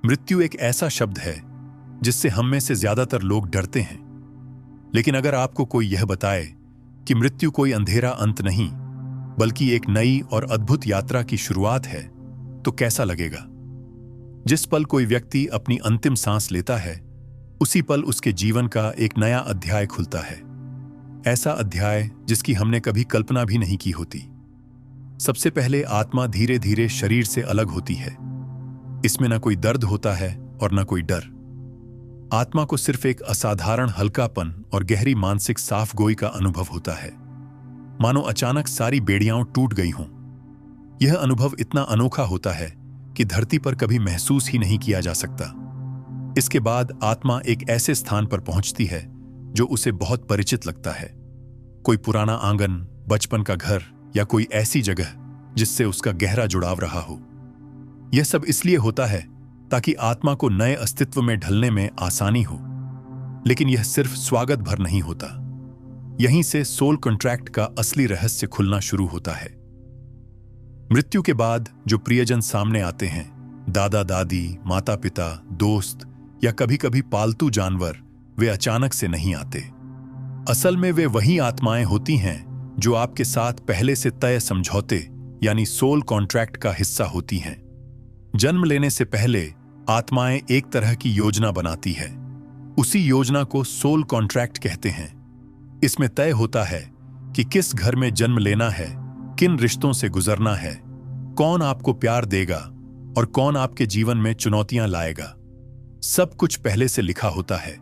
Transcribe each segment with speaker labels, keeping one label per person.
Speaker 1: मृत्यु एक ऐसा शब्द है जिससे हम में से ज्यादातर लोग डरते हैं। लेकिन अगर आपको कोई यह बताए कि मृत्यु कोई अंधेरा अंत नहीं, बल्कि एक नई और अद्भुत यात्रा की शुरुआत है, तो कैसा लगेगा? जिस पल कोई व्यक्ति अपनी अंतिम सांस लेता है, उसी पल उसके जीवन का एक नया अध्याय खुलता है। ऐसा अध्याय जिसकी हमने कभी कल्पना भी नहीं की होती। सबसे पहले आत्मा धीरे धीरे शरीर से अलग होती है। इसमें न कोई दर्द होता है और न कोई डर। आत्मा को सिर्फ एक असाधारण हल्कापन और गहरी मानसिक साफगोई का अनुभव होता है, मानो अचानक सारी बेड़ियां टूट गई हों। यह अनुभव इतना अनोखा होता है कि धरती पर कभी महसूस ही नहीं किया जा सकता। इसके बाद आत्मा एक ऐसे स्थान पर पहुंचती है जो उसे बहुत परिचित लगता है। कोई पुराना आंगन, बचपन का घर या कोई ऐसी जगह जिससे उसका गहरा जुड़ाव रहा हो। यह सब इसलिए होता है ताकि आत्मा को नए अस्तित्व में ढलने में आसानी हो। लेकिन यह सिर्फ स्वागत भर नहीं होता। यहीं से सोल कॉन्ट्रैक्ट का असली रहस्य खुलना शुरू होता है। मृत्यु के बाद जो प्रियजन सामने आते हैं, दादा दादी, माता पिता, दोस्त या कभी कभी पालतू जानवर, वे अचानक से नहीं आते। असल में वे वही आत्माएं होती हैं जो आपके साथ पहले से तय समझौते यानी सोल कॉन्ट्रैक्ट का हिस्सा होती हैं। जन्म लेने से पहले आत्माएं एक तरह की योजना बनाती है। उसी योजना को सोल कॉन्ट्रैक्ट कहते हैं। इसमें तय होता है कि किस घर में जन्म लेना है, किन रिश्तों से गुजरना है, कौन आपको प्यार देगा और कौन आपके जीवन में चुनौतियां लाएगा। सब कुछ पहले से लिखा होता है।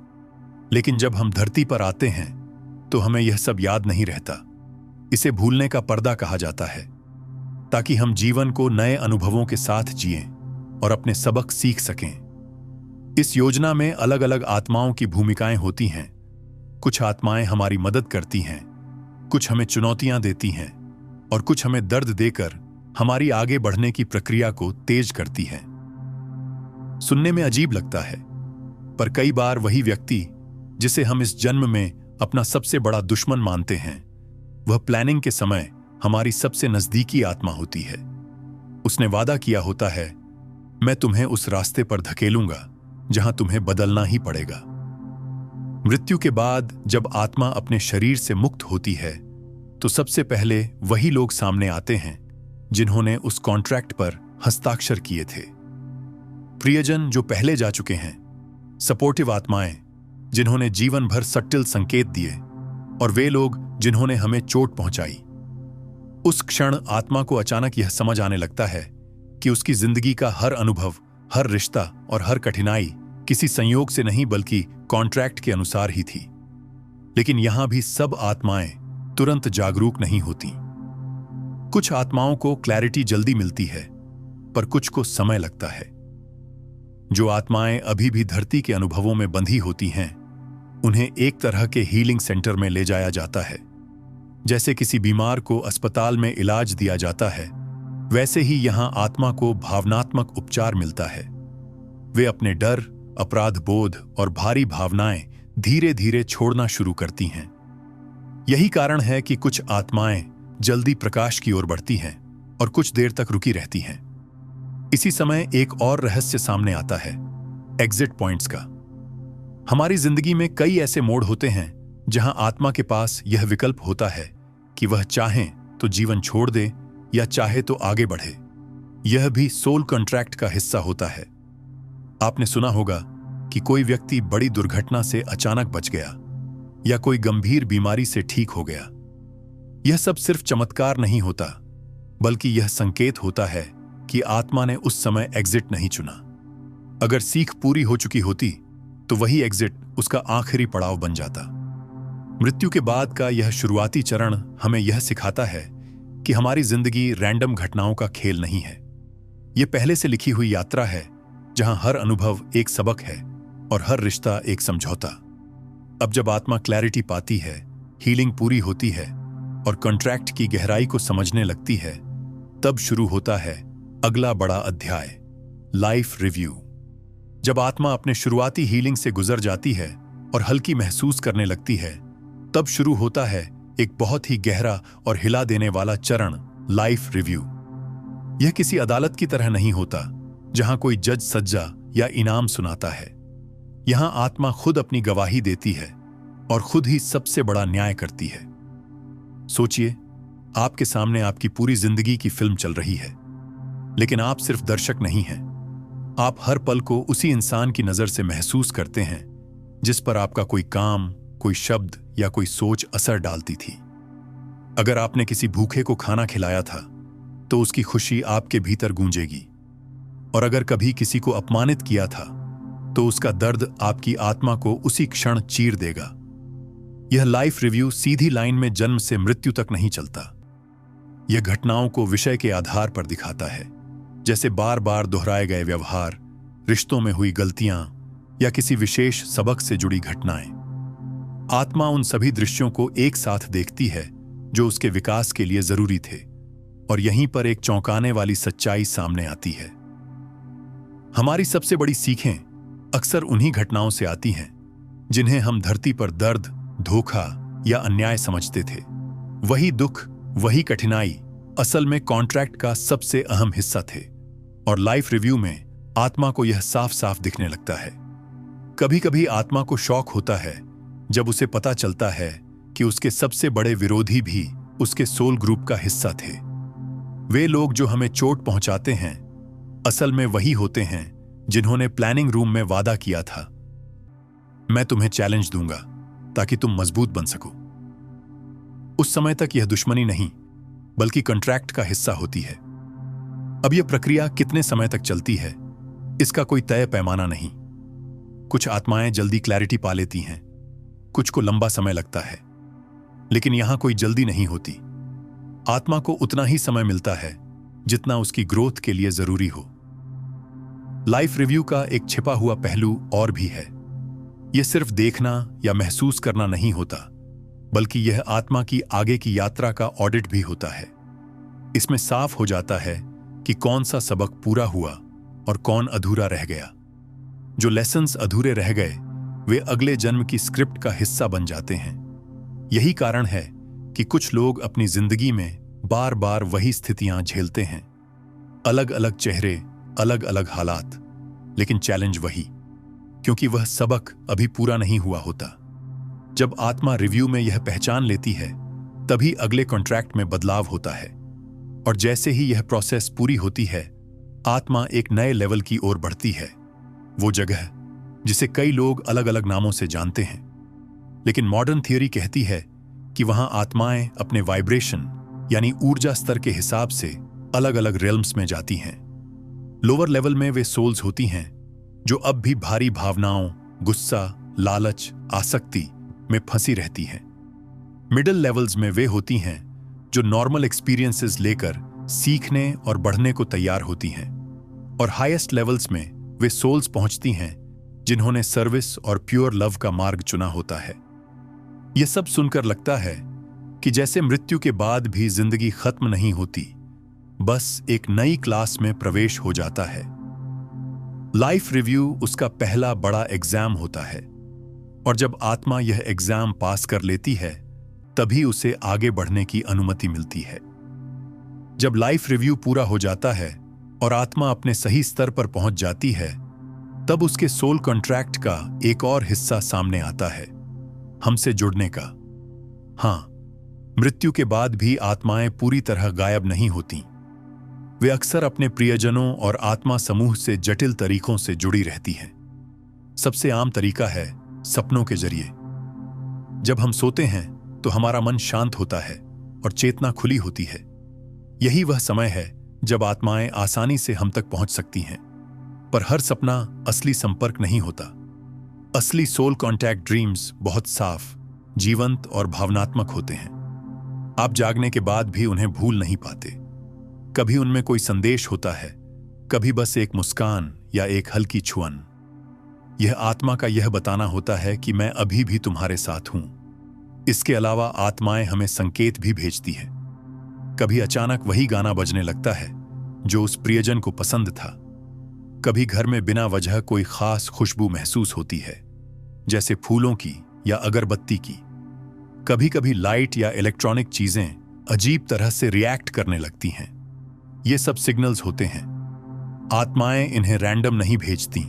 Speaker 1: लेकिन जब हम धरती पर आते हैं तो हमें यह सब याद नहीं रहता। इसे भूलने का पर्दा कहा जाता है, ताकि हम जीवन को नए अनुभवों के साथ जिएं और अपने सबक सीख सकें। इस योजना में अलग अलग आत्माओं की भूमिकाएं होती हैं। कुछ आत्माएं हमारी मदद करती हैं, कुछ हमें चुनौतियां देती हैं और कुछ हमें दर्द देकर हमारी आगे बढ़ने की प्रक्रिया को तेज करती हैं। सुनने में अजीब लगता है, पर कई बार वही व्यक्ति जिसे हम इस जन्म में अपना सबसे बड़ा दुश्मन मानते हैं, वह प्लानिंग के समय हमारी सबसे नजदीकी आत्मा होती है। उसने वादा किया होता है, मैं तुम्हें उस रास्ते पर धकेलूंगा जहां तुम्हें बदलना ही पड़ेगा। मृत्यु के बाद जब आत्मा अपने शरीर से मुक्त होती है, तो सबसे पहले वही लोग सामने आते हैं जिन्होंने उस कॉन्ट्रैक्ट पर हस्ताक्षर किए थे। प्रियजन जो पहले जा चुके हैं, सपोर्टिव आत्माएं जिन्होंने जीवन भर सट्टिल संकेत दिए, और वे लोग जिन्होंने हमें चोट पहुंचाई। उस क्षण आत्मा को अचानक यह समझ आने लगता है कि उसकी जिंदगी का हर अनुभव, हर रिश्ता और हर कठिनाई किसी संयोग से नहीं बल्कि कॉन्ट्रैक्ट के अनुसार ही थी। लेकिन यहां भी सब आत्माएं तुरंत जागरूक नहीं होती। कुछ आत्माओं को क्लैरिटी जल्दी मिलती है, पर कुछ को समय लगता है। जो आत्माएं अभी भी धरती के अनुभवों में बंधी होती हैं, उन्हें एक तरह के हीलिंग सेंटर में ले जाया जाता है। जैसे किसी बीमार को अस्पताल में इलाज दिया जाता है, वैसे ही यहां आत्मा को भावनात्मक उपचार मिलता है। वे अपने डर, अपराध बोध और भारी भावनाएं धीरे धीरे छोड़ना शुरू करती हैं। यही कारण है कि कुछ आत्माएं जल्दी प्रकाश की ओर बढ़ती हैं और कुछ देर तक रुकी रहती हैं। इसी समय एक और रहस्य सामने आता है, एग्जिट पॉइंट्स का। हमारी जिंदगी में कई ऐसे मोड़ होते हैं जहां आत्मा के पास यह विकल्प होता है कि वह चाहें तो जीवन छोड़ दे या चाहे तो आगे बढ़े। यह भी सोल कॉन्ट्रैक्ट का हिस्सा होता है। आपने सुना होगा कि कोई व्यक्ति बड़ी दुर्घटना से अचानक बच गया या कोई गंभीर बीमारी से ठीक हो गया। यह सब सिर्फ चमत्कार नहीं होता, बल्कि यह संकेत होता है कि आत्मा ने उस समय एग्जिट नहीं चुना। अगर सीख पूरी हो चुकी होती तो वही एग्जिट उसका आखिरी पड़ाव बन जाता। मृत्यु के बाद का यह शुरुआती चरण हमें यह सिखाता है कि हमारी जिंदगी रैंडम घटनाओं का खेल नहीं है। यह पहले से लिखी हुई यात्रा है, जहां हर अनुभव एक सबक है और हर रिश्ता एक समझौता। अब जब आत्मा क्लैरिटी पाती है, हीलिंग पूरी होती है और कॉन्ट्रैक्ट की गहराई को समझने लगती है, तब शुरू होता है अगला बड़ा अध्याय, लाइफ रिव्यू। जब आत्मा अपने शुरुआती हीलिंग से गुजर जाती है और हल्की महसूस करने लगती है, तब शुरू होता है एक बहुत ही गहरा और हिला देने वाला चरण, लाइफ रिव्यू। यह किसी अदालत की तरह नहीं होता, जहां कोई जज सज्जा या इनाम सुनाता है। यहां आत्मा खुद अपनी गवाही देती है और खुद ही सबसे बड़ा न्याय करती है। सोचिए, आपके सामने आपकी पूरी जिंदगी की फिल्म चल रही है, लेकिन आप सिर्फ दर्शक नहीं हैं। आप हर पल को उसी इंसान की नजर से महसूस करते हैं जिस पर आपका कोई काम, कोई शब्द या कोई सोच असर डालती थी। अगर आपने किसी भूखे को खाना खिलाया था तो उसकी खुशी आपके भीतर गूंजेगी, और अगर कभी किसी को अपमानित किया था तो उसका दर्द आपकी आत्मा को उसी क्षण चीर देगा। यह लाइफ रिव्यू सीधी लाइन में जन्म से मृत्यु तक नहीं चलता। यह घटनाओं को विषय के आधार पर दिखाता है, जैसे बार बार दोहराए गए व्यवहार, रिश्तों में हुई गलतियां या किसी विशेष सबक से जुड़ी घटनाएं। आत्मा उन सभी दृश्यों को एक साथ देखती है जो उसके विकास के लिए जरूरी थे, और यहीं पर एक चौंकाने वाली सच्चाई सामने आती है। हमारी सबसे बड़ी सीखें अक्सर उन्हीं घटनाओं से आती हैं जिन्हें हम धरती पर दर्द, धोखा या अन्याय समझते थे। वही दुख, वही कठिनाई असल में कॉन्ट्रैक्ट का सबसे अहम हिस्सा थे, और लाइफ रिव्यू में आत्मा को यह साफ साफ दिखने लगता है। कभी कभी आत्मा को शौक होता है जब उसे पता चलता है कि उसके सबसे बड़े विरोधी भी उसके सोल ग्रुप का हिस्सा थे। वे लोग जो हमें चोट पहुंचाते हैं असल में वही होते हैं जिन्होंने प्लानिंग रूम में वादा किया था, मैं तुम्हें चैलेंज दूंगा ताकि तुम मजबूत बन सको। उस समय तक यह दुश्मनी नहीं बल्कि कॉन्ट्रैक्ट का हिस्सा होती है। अब यह प्रक्रिया कितने समय तक चलती है इसका कोई तय पैमाना नहीं। कुछ आत्माएं जल्दी क्लैरिटी पा लेती हैं, कुछ को लंबा समय लगता है, लेकिन यहां कोई जल्दी नहीं होती। आत्मा को उतना ही समय मिलता है जितना उसकी ग्रोथ के लिए जरूरी हो। लाइफ रिव्यू का एक छिपा हुआ पहलू और भी है। यह सिर्फ देखना या महसूस करना नहीं होता, बल्कि यह आत्मा की आगे की यात्रा का ऑडिट भी होता है। इसमें साफ हो जाता है कि कौन सा सबक पूरा हुआ और कौन अधूरा रह गया। जो लेसन्स अधूरे रह गए वे अगले जन्म की स्क्रिप्ट का हिस्सा बन जाते हैं। यही कारण है कि कुछ लोग अपनी जिंदगी में बार बार वही स्थितियां झेलते हैं, अलग अलग चेहरे, अलग अलग हालात, लेकिन चैलेंज वही, क्योंकि वह सबक अभी पूरा नहीं हुआ होता। जब आत्मा रिव्यू में यह पहचान लेती है तभी अगले कॉन्ट्रैक्ट में बदलाव होता है, और जैसे ही यह प्रोसेस पूरी होती है आत्मा एक नए लेवल की ओर बढ़ती है। वो जगह जिसे कई लोग अलग अलग नामों से जानते हैं, लेकिन मॉडर्न थियोरी कहती है कि वहां आत्माएं अपने वाइब्रेशन यानी ऊर्जा स्तर के हिसाब से अलग अलग रेल्म्स में जाती हैं। लोअर लेवल में वे सोल्स होती हैं जो अब भी भारी भावनाओं, गुस्सा, लालच, आसक्ति में फंसी रहती हैं। मिडिल लेवल्स में वे होती हैं जो नॉर्मल एक्सपीरियंसेस लेकर सीखने और बढ़ने को तैयार होती हैं, और हाईएस्ट लेवल्स में वे सोल्स पहुंचती हैं जिन्होंने सर्विस और प्योर लव का मार्ग चुना होता है। यह सब सुनकर लगता है कि जैसे मृत्यु के बाद भी जिंदगी खत्म नहीं होती, बस एक नई क्लास में प्रवेश हो जाता है। लाइफ रिव्यू उसका पहला बड़ा एग्जाम होता है, और जब आत्मा यह एग्जाम पास कर लेती है तभी उसे आगे बढ़ने की अनुमति मिलती है। जब लाइफ रिव्यू पूरा हो जाता है और आत्मा अपने सही स्तर पर पहुंच जाती है तब उसके सोल कॉन्ट्रैक्ट का एक और हिस्सा सामने आता है, हमसे जुड़ने का। हां, मृत्यु के बाद भी आत्माएं पूरी तरह गायब नहीं होती। वे अक्सर अपने प्रियजनों और आत्मा समूह से जटिल तरीकों से जुड़ी रहती हैं। सबसे आम तरीका है सपनों के जरिए। जब हम सोते हैं तो हमारा मन शांत होता है और चेतना खुली होती है। यही वह समय है जब आत्माएं आसानी से हम तक पहुंच सकती हैं। पर हर सपना असली संपर्क नहीं होता। असली सोल कॉन्टैक्ट ड्रीम्स बहुत साफ, जीवंत और भावनात्मक होते हैं। आप जागने के बाद भी उन्हें भूल नहीं पाते। कभी उनमें कोई संदेश होता है, कभी बस एक मुस्कान या एक हल्की छुअन। यह आत्मा का यह बताना होता है कि मैं अभी भी तुम्हारे साथ हूं। इसके अलावा आत्माएं हमें संकेत भी भेजती हैं। कभी अचानक वही गाना बजने लगता है जो उस प्रियजन को पसंद था। कभी घर में बिना वजह कोई खास खुशबू महसूस होती है, जैसे फूलों की या अगरबत्ती की। कभी कभी लाइट या इलेक्ट्रॉनिक चीजें अजीब तरह से रिएक्ट करने लगती हैं। ये सब सिग्नल्स होते हैं। आत्माएं इन्हें रैंडम नहीं भेजती,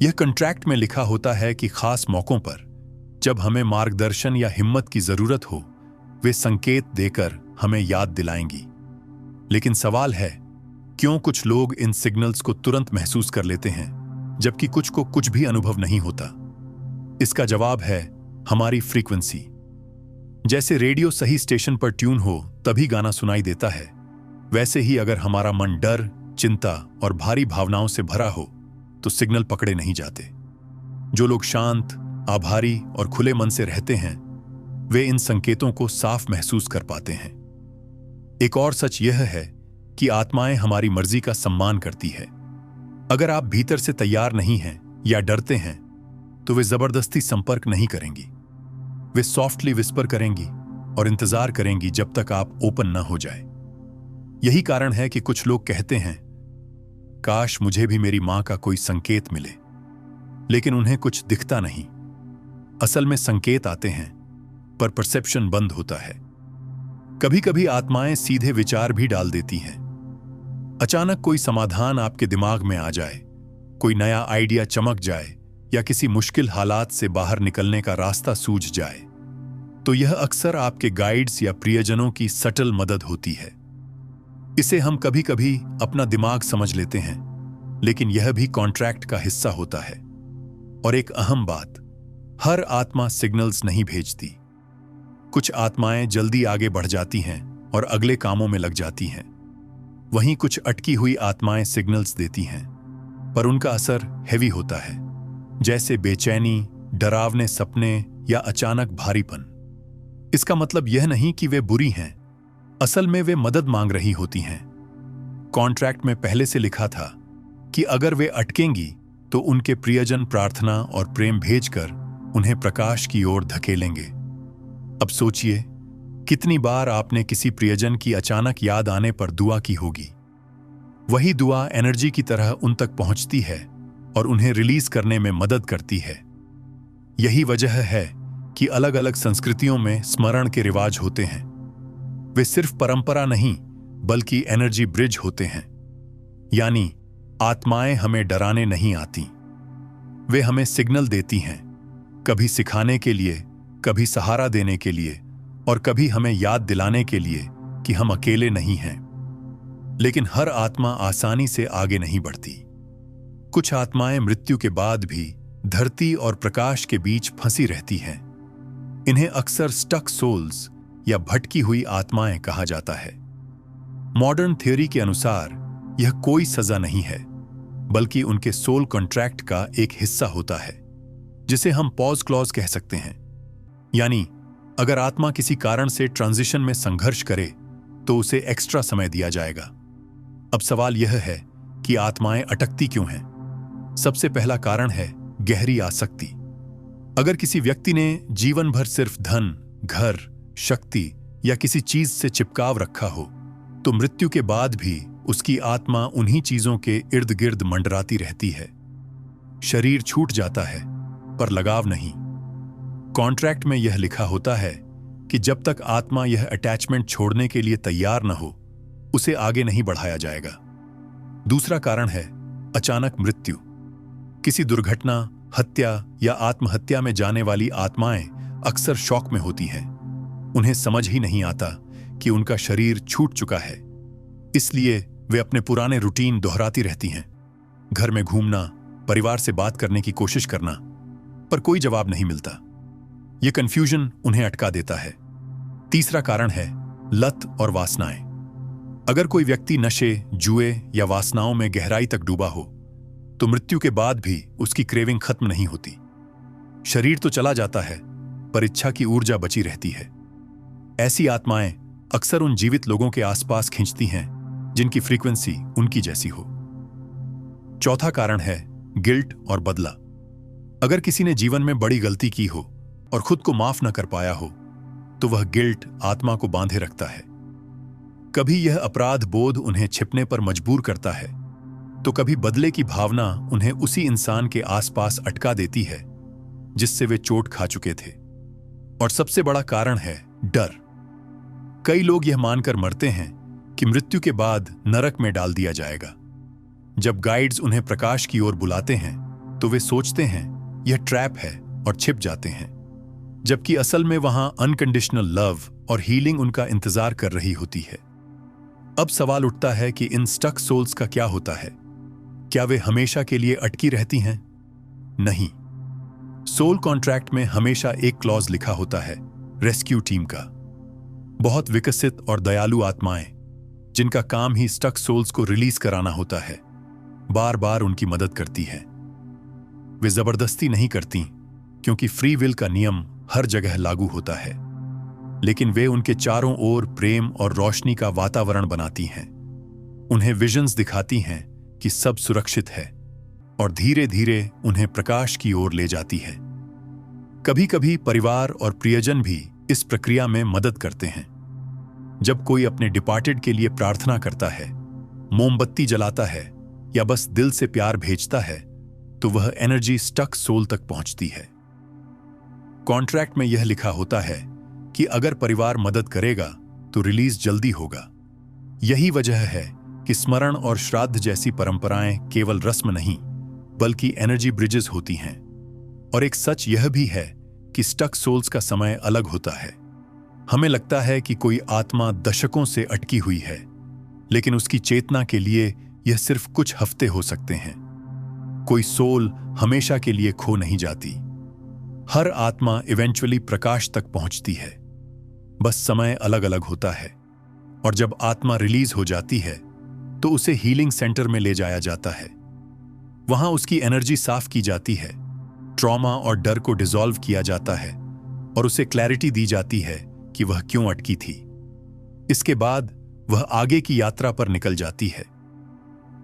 Speaker 1: यह कॉन्ट्रैक्ट में लिखा होता है कि खास मौकों पर जब हमें मार्गदर्शन या हिम्मत की जरूरत हो, वे संकेत देकर हमें याद दिलाएंगी। लेकिन सवाल है, क्यों कुछ लोग इन सिग्नल्स को तुरंत महसूस कर लेते हैं जबकि कुछ को कुछ भी अनुभव नहीं होता? इसका जवाब है हमारी फ्रीक्वेंसी। जैसे रेडियो सही स्टेशन पर ट्यून हो तभी गाना सुनाई देता है, वैसे ही अगर हमारा मन डर, चिंता और भारी भावनाओं से भरा हो तो सिग्नल पकड़े नहीं जाते। जो लोग शांत, आभारी और खुले मन से रहते हैं, वे इन संकेतों को साफ महसूस कर पाते हैं। एक और सच यह है कि आत्माएं हमारी मर्जी का सम्मान करती है। अगर आप भीतर से तैयार नहीं हैं या डरते हैं, तो वे जबरदस्ती संपर्क नहीं करेंगी। वे सॉफ्टली विस्पर करेंगी और इंतजार करेंगी जब तक आप ओपन न हो जाए। यही कारण है कि कुछ लोग कहते हैं, काश मुझे भी मेरी मां का कोई संकेत मिले, लेकिन उन्हें कुछ दिखता नहीं। असल में संकेत आते हैं, पर परसेप्शन बंद होता है। कभी कभी आत्माएं सीधे विचार भी डाल देती हैं। अचानक कोई समाधान आपके दिमाग में आ जाए, कोई नया आइडिया चमक जाए या किसी मुश्किल हालात से बाहर निकलने का रास्ता सूझ जाए, तो यह अक्सर आपके गाइड्स या प्रियजनों की सटल मदद होती है। इसे हम कभी कभी अपना दिमाग समझ लेते हैं, लेकिन यह भी कॉन्ट्रैक्ट का हिस्सा होता है। और एक अहम बात, हर आत्मा सिग्नल्स नहीं भेजती। कुछ आत्माएं जल्दी आगे बढ़ जाती हैं और अगले कामों में लग जाती हैं। वहीं कुछ अटकी हुई आत्माएं सिग्नल्स देती हैं, पर उनका असर हैवी होता है, जैसे बेचैनी, डरावने सपने या अचानक भारीपन। इसका मतलब यह नहीं कि वे बुरी हैं, असल में वे मदद मांग रही होती हैं। कॉन्ट्रैक्ट में पहले से लिखा था कि अगर वे अटकेंगी तो उनके प्रियजन प्रार्थना और प्रेम भेजकर उन्हें प्रकाश की ओर धकेलेंगे। अब सोचिए, कितनी बार आपने किसी प्रियजन की अचानक याद आने पर दुआ की होगी। वही दुआ एनर्जी की तरह उन तक पहुंचती है और उन्हें रिलीज करने में मदद करती है। यही वजह है कि अलग अलग संस्कृतियों में स्मरण के रिवाज होते हैं। वे सिर्फ परंपरा नहीं, बल्कि एनर्जी ब्रिज होते हैं। यानी आत्माएं हमें डराने नहीं आती, वे हमें सिग्नल देती हैं, कभी सिखाने के लिए, कभी सहारा देने के लिए और कभी हमें याद दिलाने के लिए कि हम अकेले नहीं हैं। लेकिन हर आत्मा आसानी से आगे नहीं बढ़ती। कुछ आत्माएं मृत्यु के बाद भी धरती और प्रकाश के बीच फंसी रहती हैं। इन्हें अक्सर स्टक सोल्स या भटकी हुई आत्माएं कहा जाता है। मॉडर्न थ्योरी के अनुसार यह कोई सजा नहीं है, बल्कि उनके सोल कॉन्ट्रैक्ट का एक हिस्सा होता है, जिसे हम पॉज क्लॉज कह सकते हैं। यानी अगर आत्मा किसी कारण से ट्रांजिशन में संघर्ष करे तो उसे एक्स्ट्रा समय दिया जाएगा। अब सवाल यह है कि आत्माएं अटकती क्यों हैं? सबसे पहला कारण है गहरी आसक्ति। अगर किसी व्यक्ति ने जीवन भर सिर्फ धन, घर, शक्ति या किसी चीज से चिपकाव रखा हो, तो मृत्यु के बाद भी उसकी आत्मा उन्हीं चीजों के इर्द गिर्द मंडराती रहती है। शरीर छूट जाता है, पर लगाव नहीं। कॉन्ट्रैक्ट में यह लिखा होता है कि जब तक आत्मा यह अटैचमेंट छोड़ने के लिए तैयार न हो, उसे आगे नहीं बढ़ाया जाएगा। दूसरा कारण है अचानक मृत्यु। किसी दुर्घटना, हत्या या आत्महत्या में जाने वाली आत्माएं अक्सर शॉक में होती हैं। उन्हें समझ ही नहीं आता कि उनका शरीर छूट चुका है, इसलिए वे अपने पुराने रूटीन दोहराती रहती हैं। घर में घूमना, परिवार से बात करने की कोशिश करना, पर कोई जवाब नहीं मिलता। यह कंफ्यूजन उन्हें अटका देता है। तीसरा कारण है लत और वासनाएं। अगर कोई व्यक्ति नशे, जुए या वासनाओं में गहराई तक डूबा हो, तो मृत्यु के बाद भी उसकी क्रेविंग खत्म नहीं होती। शरीर तो चला जाता है, पर इच्छा की ऊर्जा बची रहती है। ऐसी आत्माएं अक्सर उन जीवित लोगों के आसपास खींचती हैं जिनकी फ्रीक्वेंसी उनकी जैसी हो। चौथा कारण है गिल्ट और बदला। अगर किसी ने जीवन में बड़ी गलती की हो और खुद को माफ न कर पाया हो, तो वह गिल्ट आत्मा को बांधे रखता है। कभी यह अपराध बोध उन्हें छिपने पर मजबूर करता है, तो कभी बदले की भावना उन्हें उसी इंसान के आसपास अटका देती है जिससे वे चोट खा चुके थे। और सबसे बड़ा कारण है डर। कई लोग यह मानकर मरते हैं कि मृत्यु के बाद नरक में डाल दिया जाएगा। जब गाइड्स उन्हें प्रकाश की ओर बुलाते हैं, तो वे सोचते हैं यह ट्रैप है और छिप जाते हैं, जबकि असल में वहां अनकंडीशनल लव और हीलिंग उनका इंतजार कर रही होती है। अब सवाल उठता है कि इन स्टक सोल्स का क्या होता है? क्या वे हमेशा के लिए अटकी रहती हैं? नहीं। सोल कॉन्ट्रैक्ट में हमेशा एक क्लॉज लिखा होता है रेस्क्यू टीम का। बहुत विकसित और दयालु आत्माएं, जिनका काम ही स्टक सोल्स को रिलीज कराना होता है, बार बार उनकी मदद करती हैं। वे जबरदस्ती नहीं करती, क्योंकि फ्री विल का नियम हर जगह लागू होता है, लेकिन वे उनके चारों ओर प्रेम और रोशनी का वातावरण बनाती हैं। उन्हें विजन्स दिखाती हैं कि सब सुरक्षित है और धीरे धीरे उन्हें प्रकाश की ओर ले जाती है। कभी कभी परिवार और प्रियजन भी इस प्रक्रिया में मदद करते हैं। जब कोई अपने डिपार्टेड के लिए प्रार्थना करता है, मोमबत्ती जलाता है या बस दिल से प्यार भेजता है, तो वह एनर्जी स्टक सोल तक पहुंचती है। कॉन्ट्रैक्ट में यह लिखा होता है कि अगर परिवार मदद करेगा तो रिलीज जल्दी होगा। यही वजह है कि स्मरण और श्राद्ध जैसी परंपराएं केवल रस्म नहीं, बल्कि एनर्जी ब्रिजेस होती हैं। और एक सच यह भी है कि स्टक सोल्स का समय अलग होता है। हमें लगता है कि कोई आत्मा दशकों से अटकी हुई है, लेकिन उसकी चेतना के लिए यह सिर्फ कुछ हफ्ते हो सकते हैं। कोई सोल हमेशा के लिए खो नहीं जाती। हर आत्मा इवेंचुअली प्रकाश तक पहुंचती है, बस समय अलग अलग होता है। और जब आत्मा रिलीज हो जाती है तो उसे हीलिंग सेंटर में ले जाया जाता है। वहां उसकी एनर्जी साफ की जाती है, ट्रॉमा और डर को डिसॉल्व किया जाता है और उसे क्लैरिटी दी जाती है कि वह क्यों अटकी थी। इसके बाद वह आगे की यात्रा पर निकल जाती है।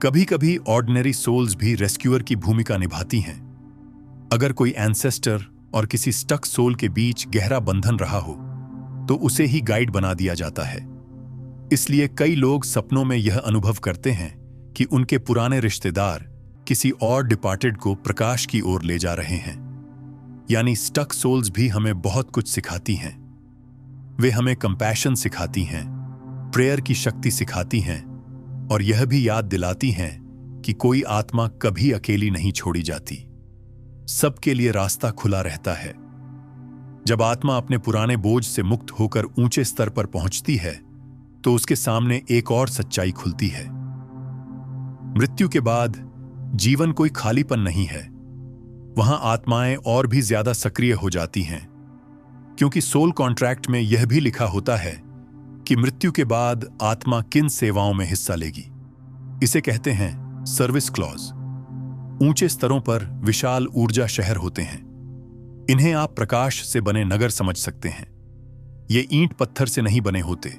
Speaker 1: कभी कभी ऑर्डिनरी सोल्स भी रेस्क्यूअर की भूमिका निभाती हैं। अगर कोई एंसेस्टर और किसी स्टक सोल के बीच गहरा बंधन रहा हो, तो उसे ही गाइड बना दिया जाता है। इसलिए कई लोग सपनों में यह अनुभव करते हैं कि उनके पुराने रिश्तेदार किसी और डिपार्टेड को प्रकाश की ओर ले जा रहे हैं। यानी स्टक सोल्स भी हमें बहुत कुछ सिखाती हैं। वे हमें कंपैशन सिखाती हैं, प्रेयर की शक्ति सिखाती हैं और यह भी याद दिलाती हैं कि कोई आत्मा कभी अकेली नहीं छोड़ी जाती। सबके लिए रास्ता खुला रहता है। जब आत्मा अपने पुराने बोझ से मुक्त होकर ऊंचे स्तर पर पहुंचती है, तो उसके सामने एक और सच्चाई खुलती है। मृत्यु के बाद जीवन कोई खालीपन नहीं है। वहां आत्माएं और भी ज्यादा सक्रिय हो जाती हैं, क्योंकि सोल कॉन्ट्रैक्ट में यह भी लिखा होता है कि मृत्यु के बाद आत्मा किन सेवाओं में हिस्सा लेगी। इसे कहते हैं सर्विस क्लॉज। ऊंचे स्तरों पर विशाल ऊर्जा शहर होते हैं। इन्हें आप प्रकाश से बने नगर समझ सकते हैं। ये ईंट पत्थर से नहीं बने होते,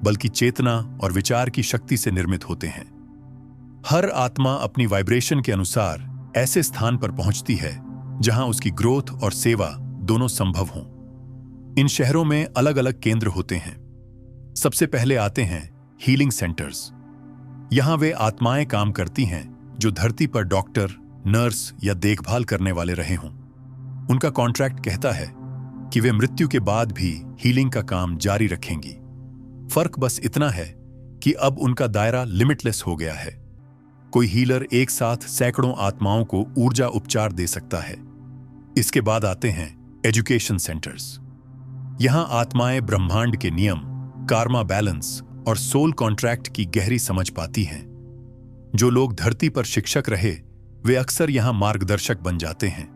Speaker 1: बल्कि चेतना और विचार की शक्ति से निर्मित होते हैं। हर आत्मा अपनी वाइब्रेशन के अनुसार ऐसे स्थान पर पहुंचती है जहां उसकी ग्रोथ और सेवा दोनों संभव हों। इन शहरों में अलग अलग केंद्र होते हैं। सबसे पहले आते हैं हीलिंग सेंटर्स। यहां वे आत्माएं काम करती हैं जो धरती पर डॉक्टर, नर्स या देखभाल करने वाले रहे हों। उनका कॉन्ट्रैक्ट कहता है कि वे मृत्यु के बाद भी हीलिंग का काम जारी रखेंगी। फर्क बस इतना है कि अब उनका दायरा लिमिटलेस हो गया है। कोई हीलर एक साथ सैकड़ों आत्माओं को ऊर्जा उपचार दे सकता है। इसके बाद आते हैं एजुकेशन सेंटर्स। यहां आत्माएं ब्रह्मांड के नियम, कार्मा बैलेंस और सोल कॉन्ट्रैक्ट की गहरी समझ पाती हैं। जो लोग धरती पर शिक्षक रहे, वे अक्सर यहां मार्गदर्शक बन जाते हैं।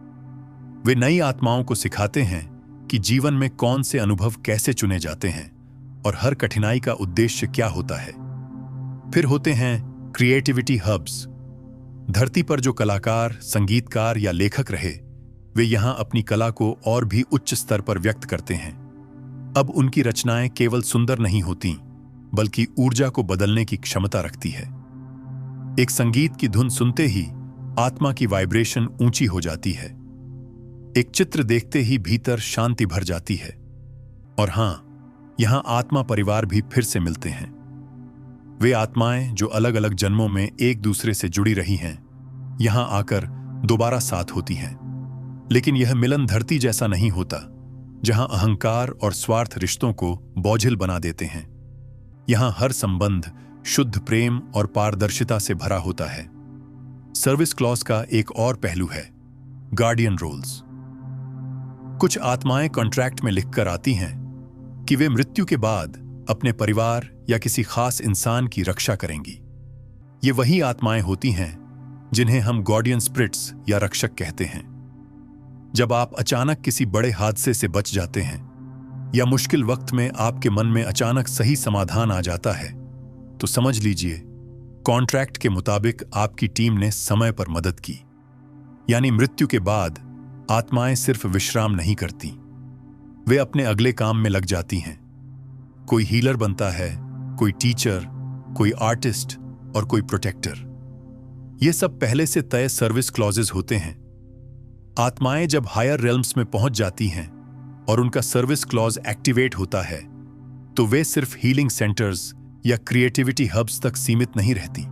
Speaker 1: वे नई आत्माओं को सिखाते हैं कि जीवन में कौन से अनुभव कैसे चुने जाते हैं और हर कठिनाई का उद्देश्य क्या होता है। फिर होते हैं क्रिएटिविटी हब्स। धरती पर जो कलाकार, संगीतकार या लेखक रहे, वे यहां अपनी कला को और भी उच्च स्तर पर व्यक्त करते हैं। अब उनकी रचनाएं केवल सुंदर नहीं होती, बल्कि ऊर्जा को बदलने की क्षमता रखती है। एक संगीत की धुन सुनते ही आत्मा की वाइब्रेशन ऊंची हो जाती है। एक चित्र देखते ही भीतर शांति भर जाती है। और हां, यहां आत्मा परिवार भी फिर से मिलते हैं। वे आत्माएं जो अलग अलग जन्मों में एक दूसरे से जुड़ी रही हैं, यहां आकर दोबारा साथ होती हैं। लेकिन यह मिलन धरती जैसा नहीं होता, जहां अहंकार और स्वार्थ रिश्तों को बोझिल बना देते हैं। यहां हर संबंध शुद्ध प्रेम और पारदर्शिता से भरा होता है। सर्विस क्लॉज का एक और पहलू है गार्डियन रोल्स। कुछ आत्माएं कॉन्ट्रैक्ट में लिखकर आती हैं कि वे मृत्यु के बाद अपने परिवार या किसी खास इंसान की रक्षा करेंगी। ये वही आत्माएं होती हैं जिन्हें हम गार्डियन स्पिरिट्स या रक्षक कहते हैं। जब आप अचानक किसी बड़े हादसे से बच जाते हैं या मुश्किल वक्त में आपके मन में अचानक सही समाधान आ जाता है, तो समझ लीजिए कॉन्ट्रैक्ट के मुताबिक आपकी टीम ने समय पर मदद की। यानी मृत्यु के बाद आत्माएं सिर्फ विश्राम नहीं करती, वे अपने अगले काम में लग जाती हैं। कोई हीलर बनता है, कोई टीचर, कोई आर्टिस्ट और कोई प्रोटेक्टर। ये सब पहले से तय सर्विस क्लॉजेज होते हैं। आत्माएं जब हायर रेल्म्स में पहुंच जाती हैं और उनका सर्विस क्लॉज एक्टिवेट होता है, तो वे सिर्फ हीलिंग सेंटर्स या क्रिएटिविटी हब्स तक सीमित नहीं रहती।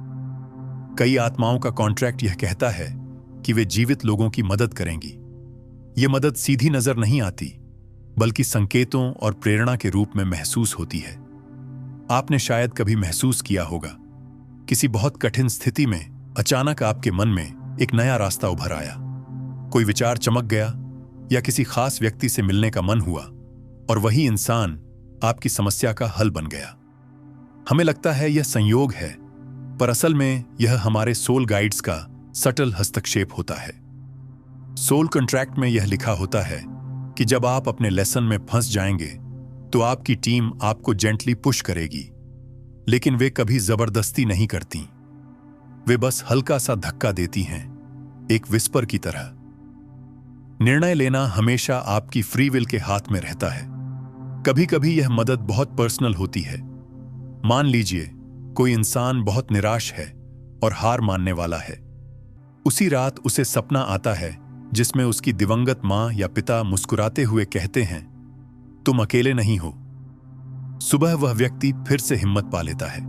Speaker 1: कई आत्माओं का कॉन्ट्रैक्ट यह कहता है कि वे जीवित लोगों की मदद करेंगी। ये मदद सीधी नजर नहीं आती, बल्कि संकेतों और प्रेरणा के रूप में महसूस होती है। आपने शायद कभी महसूस किया होगा, किसी बहुत कठिन स्थिति में अचानक आपके मन में एक नया रास्ता उभर आया, कोई विचार चमक गया या किसी खास व्यक्ति से मिलने का मन हुआ और वही इंसान आपकी समस्या का हल बन गया। हमें लगता है यह संयोग है, पर असल में यह हमारे सोल गाइड्स का सटल हस्तक्षेप होता है। सोल कॉन्ट्रैक्ट में यह लिखा होता है कि जब आप अपने लेसन में फंस जाएंगे तो आपकी टीम आपको जेंटली पुश करेगी, लेकिन वे कभी जबरदस्ती नहीं करती। वे बस हल्का सा धक्का देती हैं, एक विस्पर की तरह। निर्णय लेना हमेशा आपकी फ्री विल के हाथ में रहता है। कभी कभी यह मदद बहुत पर्सनल होती है। मान लीजिए कोई इंसान बहुत निराश है और हार मानने वाला है। उसी रात उसे सपना आता है जिसमें उसकी दिवंगत मां या पिता मुस्कुराते हुए कहते हैं, तुम अकेले नहीं हो। सुबह वह व्यक्ति फिर से हिम्मत पा लेता है।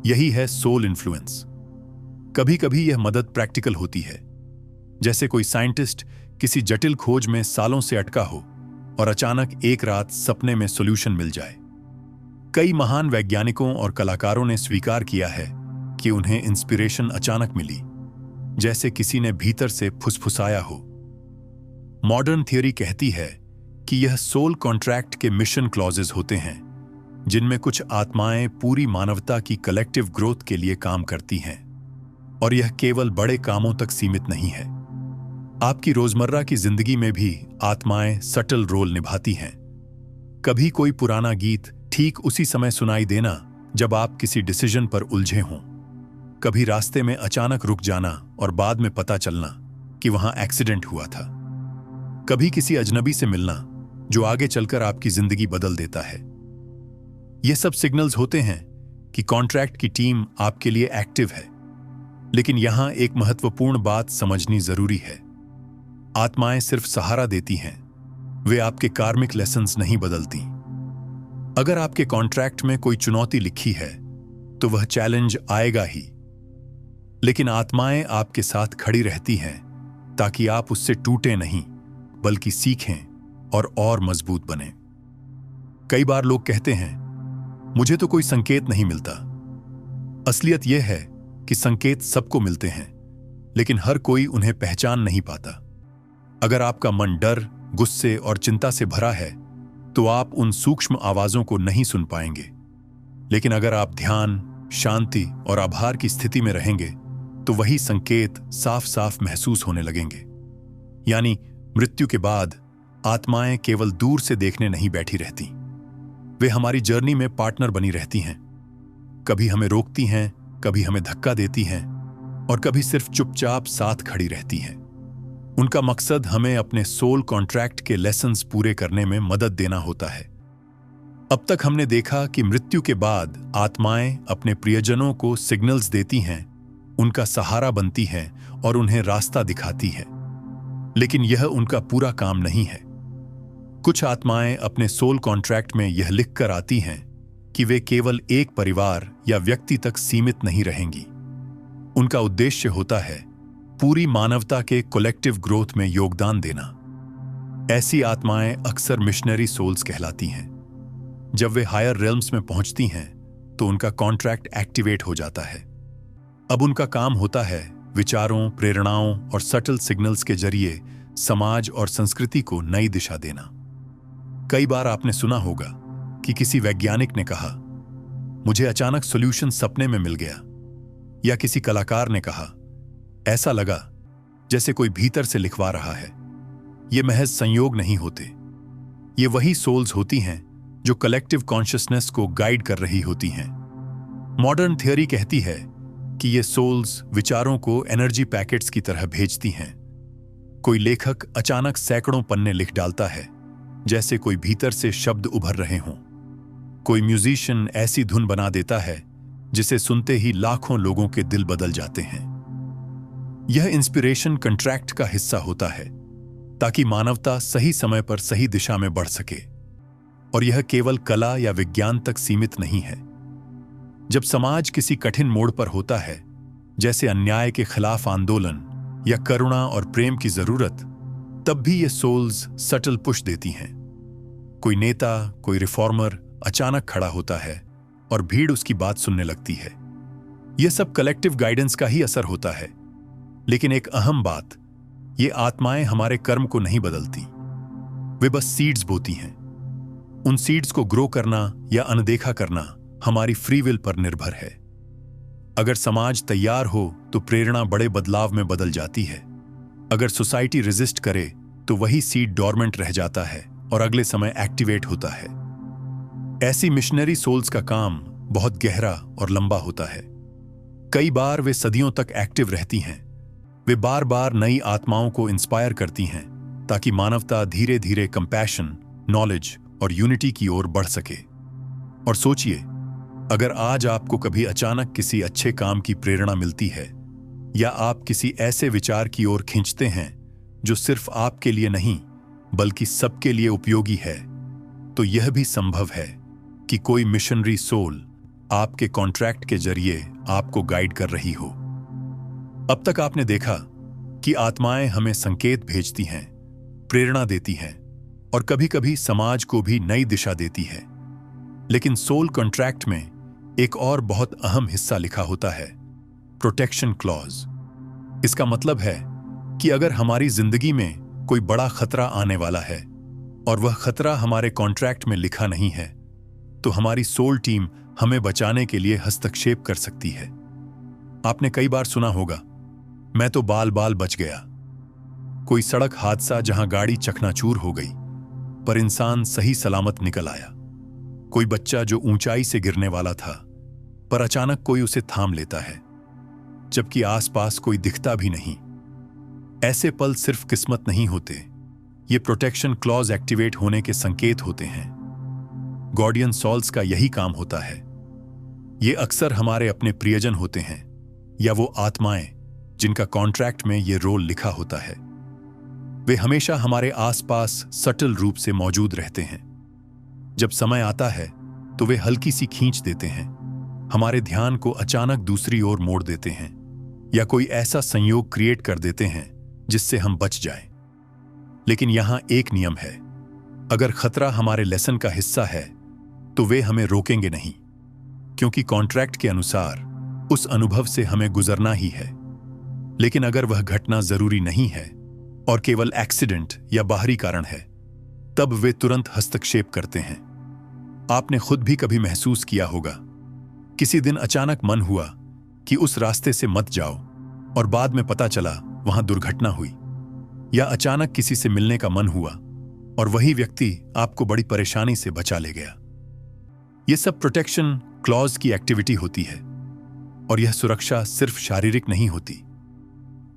Speaker 1: यही है सोल इन्फ्लुएंस। कभी कभी यह मदद प्रैक्टिकल होती है, जैसे कोई साइंटिस्ट किसी जटिल खोज में सालों से अटका हो और अचानक एक रात सपने में सॉल्यूशन मिल जाए। कई महान वैज्ञानिकों और कलाकारों ने स्वीकार किया है कि उन्हें इंस्पिरेशन अचानक मिली, जैसे किसी ने भीतर से फुसफुसाया हो। मॉडर्न थियोरी कहती है कि यह सोल कॉन्ट्रैक्ट के मिशन क्लॉजेज होते हैं, जिनमें कुछ आत्माएं पूरी मानवता की कलेक्टिव ग्रोथ के लिए काम करती हैं, और यह केवल बड़े कामों तक सीमित नहीं है। आपकी रोजमर्रा की जिंदगी में भी आत्माएं सटल रोल निभाती हैं। कभी कोई पुराना गीत ठीक उसी समय सुनाई देना जब आप किसी डिसीजन पर उलझे हों। कभी रास्ते में अचानक रुक जाना और बाद में पता चलना कि वहां एक्सीडेंट हुआ था। कभी किसी अजनबी से मिलना जो आगे चलकर आपकी जिंदगी बदल देता है। ये सब सिग्नल्स होते हैं कि कॉन्ट्रैक्ट की टीम आपके लिए एक्टिव है। लेकिन यहां एक महत्वपूर्ण बात समझनी जरूरी है। आत्माएं सिर्फ सहारा देती हैं, वे आपके कार्मिक लेसन्स नहीं बदलती। अगर आपके कॉन्ट्रैक्ट में कोई चुनौती लिखी है तो वह चैलेंज आएगा ही, लेकिन आत्माएं आपके साथ खड़ी रहती हैं ताकि आप उससे टूटे नहीं, बल्कि सीखें और मजबूत बने। कई बार लोग कहते हैं, मुझे तो कोई संकेत नहीं मिलता। असलियत यह है कि संकेत सबको मिलते हैं, लेकिन हर कोई उन्हें पहचान नहीं पाता। अगर आपका मन डर, गुस्से और चिंता से भरा है, तो आप उन सूक्ष्म आवाजों को नहीं सुन पाएंगे। लेकिन अगर आप ध्यान, शांति और आभार की स्थिति में रहेंगे, तो वही संकेत साफ साफ महसूस होने लगेंगे। यानी मृत्यु के बाद आत्माएं केवल दूर से देखने नहीं बैठी रहती, वे हमारी जर्नी में पार्टनर बनी रहती हैं। कभी हमें रोकती हैं, कभी हमें धक्का देती हैं और कभी सिर्फ चुपचाप साथ खड़ी रहती हैं। उनका मकसद हमें अपने सोल कॉन्ट्रैक्ट के लेसन्स पूरे करने में मदद देना होता है। अब तक हमने देखा कि मृत्यु के बाद आत्माएं अपने प्रियजनों को सिग्नल्स देती हैं, उनका सहारा बनती हैं और उन्हें रास्ता दिखाती हैं। लेकिन यह उनका पूरा काम नहीं है। कुछ आत्माएं अपने सोल कॉन्ट्रैक्ट में यह लिखकर आती हैं कि वे केवल एक परिवार या व्यक्ति तक सीमित नहीं रहेंगी। उनका उद्देश्य होता है पूरी मानवता के कलेक्टिव ग्रोथ में योगदान देना। ऐसी आत्माएं अक्सर मिशनरी सोल्स कहलाती हैं। जब वे हायर रेल्म्स में पहुंचती हैं तो उनका कॉन्ट्रैक्ट एक्टिवेट हो जाता है। अब उनका काम होता है विचारों, प्रेरणाओं और सटल सिग्नल्स के जरिए समाज और संस्कृति को नई दिशा देना। कई बार आपने सुना होगा कि किसी वैज्ञानिक ने कहा, मुझे अचानक सॉल्यूशन सपने में मिल गया, या किसी कलाकार ने कहा, ऐसा लगा जैसे कोई भीतर से लिखवा रहा है। ये महज संयोग नहीं होते, ये वही सोल्स होती हैं जो कलेक्टिव कॉन्शियसनेस को गाइड कर रही होती हैं। मॉडर्न थियोरी कहती है कि ये सोल्स विचारों को एनर्जी पैकेट्स की तरह भेजती हैं। कोई लेखक अचानक सैकड़ों पन्ने लिख डालता है, जैसे कोई भीतर से शब्द उभर रहे हों। कोई म्यूजिशियन ऐसी धुन बना देता है जिसे सुनते ही लाखों लोगों के दिल बदल जाते हैं। यह इंस्पिरेशन कॉन्ट्रैक्ट का हिस्सा होता है ताकि मानवता सही समय पर सही दिशा में बढ़ सके। और यह केवल कला या विज्ञान तक सीमित नहीं है। जब समाज किसी कठिन मोड़ पर होता है, जैसे अन्याय के खिलाफ आंदोलन या करुणा और प्रेम की जरूरत, तब भी ये सोल्स सटल पुश देती हैं। कोई नेता, कोई रिफॉर्मर अचानक खड़ा होता है और भीड़ उसकी बात सुनने लगती है। यह सब कलेक्टिव गाइडेंस का ही असर होता है। लेकिन एक अहम बात, ये आत्माएं हमारे कर्म को नहीं बदलती, वे बस सीड्स बोती हैं। उन सीड्स को ग्रो करना या अनदेखा करना हमारी फ्री विल पर निर्भर है। अगर समाज तैयार हो तो प्रेरणा बड़े बदलाव में बदल जाती है। अगर सोसाइटी रेजिस्ट करे तो वही सीड डोरमेंट रह जाता है और अगले समय एक्टिवेट होता है। ऐसी मिशनरी सोल्स का काम बहुत गहरा और लंबा होता है। कई बार वे सदियों तक एक्टिव रहती हैं। वे बार बार नई आत्माओं को इंस्पायर करती हैं ताकि मानवता धीरे धीरे कंपैशन, नॉलेज और यूनिटी की ओर बढ़ सके। और सोचिए, अगर आज आपको कभी अचानक किसी अच्छे काम की प्रेरणा मिलती है, या आप किसी ऐसे विचार की ओर खींचते हैं जो सिर्फ आपके लिए नहीं बल्कि सबके लिए उपयोगी है, तो यह भी संभव है कि कोई मिशनरी सोल आपके कॉन्ट्रैक्ट के जरिए आपको गाइड कर रही हो। अब तक आपने देखा कि आत्माएं हमें संकेत भेजती हैं, प्रेरणा देती हैं और कभी-कभी समाज को भी नई दिशा देती है। लेकिन सोल कॉन्ट्रैक्ट में एक और बहुत अहम हिस्सा लिखा होता है, प्रोटेक्शन क्लॉज। इसका मतलब है कि अगर हमारी जिंदगी में कोई बड़ा खतरा आने वाला है और वह खतरा हमारे कॉन्ट्रैक्ट में लिखा नहीं है, तो हमारी सोल टीम हमें बचाने के लिए हस्तक्षेप कर सकती है। आपने कई बार सुना होगा, मैं तो बाल बाल बच गया। कोई सड़क हादसा जहां गाड़ी चकनाचूर हो गई पर इंसान सही सलामत निकल आया। कोई बच्चा जो ऊंचाई से गिरने वाला था पर अचानक कोई उसे थाम लेता है, जबकि आसपास कोई दिखता भी नहीं। ऐसे पल सिर्फ किस्मत नहीं होते, ये प्रोटेक्शन क्लॉज एक्टिवेट होने के संकेत होते हैं। गार्डियन सोल्स का यही काम होता है। ये अक्सर हमारे अपने प्रियजन होते हैं या वो आत्माएं जिनका कॉन्ट्रैक्ट में ये रोल लिखा होता है। वे हमेशा हमारे आसपास सटल रूप से मौजूद रहते हैं। जब समय आता है तो वे हल्की सी खींच देते हैं, हमारे ध्यान को अचानक दूसरी ओर मोड़ देते हैं, या कोई ऐसा संयोग क्रिएट कर देते हैं जिससे हम बच जाएं। लेकिन यहां एक नियम है, अगर खतरा हमारे लेसन का हिस्सा है तो वे हमें रोकेंगे नहीं, क्योंकि कॉन्ट्रैक्ट के अनुसार उस अनुभव से हमें गुजरना ही है। लेकिन अगर वह घटना जरूरी नहीं है और केवल एक्सीडेंट या बाहरी कारण है, तब वे तुरंत हस्तक्षेप करते हैं। आपने खुद भी कभी महसूस किया होगा, किसी दिन अचानक मन हुआ कि उस रास्ते से मत जाओ और बाद में पता चला वहां दुर्घटना हुई, या अचानक किसी से मिलने का मन हुआ और वही व्यक्ति आपको बड़ी परेशानी से बचा ले गया। यह सब प्रोटेक्शन क्लॉज की एक्टिविटी होती है। और यह सुरक्षा सिर्फ शारीरिक नहीं होती।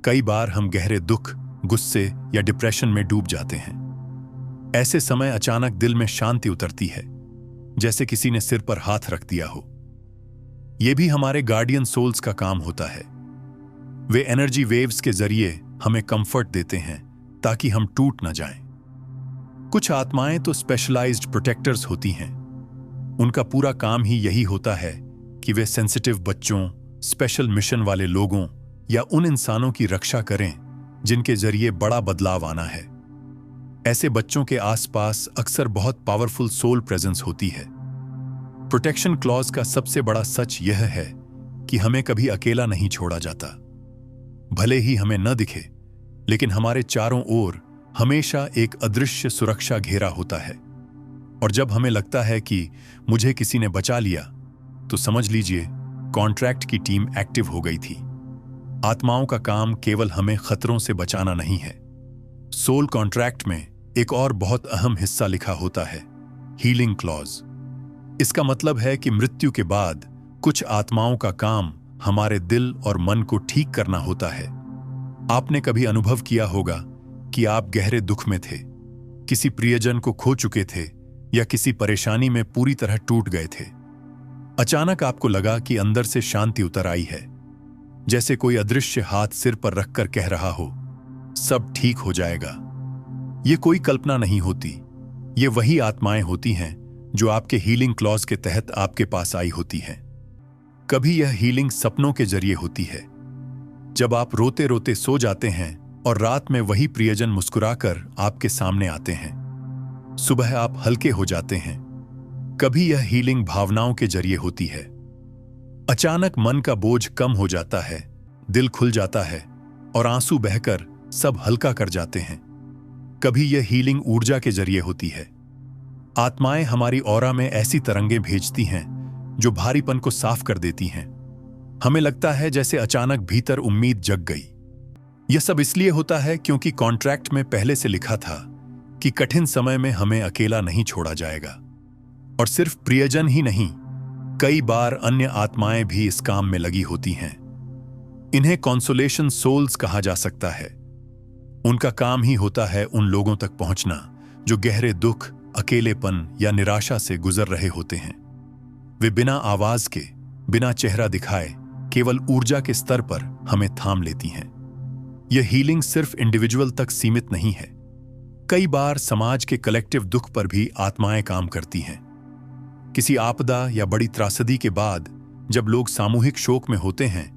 Speaker 1: कई बार हम गहरे दुख, गुस्से या डिप्रेशन में डूब जाते हैं। ऐसे समय अचानक दिल में शांति उतरती है, जैसे किसी ने सिर पर हाथ रख दिया हो। यह भी हमारे गार्डियन सोल्स का काम होता है। वे एनर्जी वेव्स के जरिए हमें कंफर्ट देते हैं ताकि हम टूट न जाएं। कुछ आत्माएं तो स्पेशलाइज्ड प्रोटेक्टर्स होती हैं। उनका पूरा काम ही यही होता है कि वे सेंसिटिव बच्चों, स्पेशल मिशन वाले लोगों या उन इंसानों की रक्षा करें जिनके जरिए बड़ा बदलाव आना है। ऐसे बच्चों के आसपास अक्सर बहुत पावरफुल सोल प्रेजेंस होती है। प्रोटेक्शन क्लॉज का सबसे बड़ा सच यह है कि हमें कभी अकेला नहीं छोड़ा जाता। भले ही हमें न दिखे, लेकिन हमारे चारों ओर हमेशा एक अदृश्य सुरक्षा घेरा होता है। और जब हमें लगता है कि मुझे किसी ने बचा लिया, तो समझ लीजिए कॉन्ट्रैक्ट की टीम एक्टिव हो गई थी। आत्माओं का काम केवल हमें खतरों से बचाना नहीं है। सोल कॉन्ट्रैक्ट में एक और बहुत अहम हिस्सा लिखा होता है, हीलिंग क्लॉज। इसका मतलब है कि मृत्यु के बाद कुछ आत्माओं का काम हमारे दिल और मन को ठीक करना होता है। आपने कभी अनुभव किया होगा कि आप गहरे दुख में थे, किसी प्रियजन को खो चुके थे या किसी परेशानी में पूरी तरह टूट गए थे। अचानक आपको लगा कि अंदर से शांति उतर आई है, जैसे कोई अदृश्य हाथ सिर पर रखकर कह रहा हो, सब ठीक हो जाएगा। ये कोई कल्पना नहीं होती, ये वही आत्माएं होती हैं जो आपके हीलिंग क्लॉज के तहत आपके पास आई होती हैं। कभी यह हीलिंग सपनों के जरिए होती है, जब आप रोते रोते सो जाते हैं और रात में वही प्रियजन मुस्कुराकर आपके सामने आते हैं। सुबह आप हल्के हो जाते हैं। कभी यह हीलिंग भावनाओं के जरिए होती है। अचानक मन का बोझ कम हो जाता है, दिल खुल जाता है और आंसू बहकर सब हल्का कर जाते हैं। कभी यह हीलिंग ऊर्जा के जरिए होती है। आत्माएं हमारी ऑरा में ऐसी तरंगें भेजती हैं जो भारीपन को साफ कर देती हैं। हमें लगता है जैसे अचानक भीतर उम्मीद जग गई। यह सब इसलिए होता है क्योंकि कॉन्ट्रैक्ट में पहले से लिखा था कि कठिन समय में हमें अकेला नहीं छोड़ा जाएगा। और सिर्फ प्रियजन ही नहीं, कई बार अन्य आत्माएं भी इस काम में लगी होती हैं। इन्हें कॉन्सोलेशन सोल्स कहा जा सकता है। उनका काम ही होता है उन लोगों तक पहुंचना जो गहरे दुख, अकेलेपन या निराशा से गुजर रहे होते हैं। वे बिना आवाज के, बिना चेहरा दिखाए, केवल ऊर्जा के स्तर पर हमें थाम लेती हैं। यह हीलिंग सिर्फ इंडिविजुअल तक सीमित नहीं है। कई बार समाज के कलेक्टिव दुख पर भी आत्माएं काम करती हैं। किसी आपदा या बड़ी त्रासदी के बाद जब लोग सामूहिक शोक में होते हैं,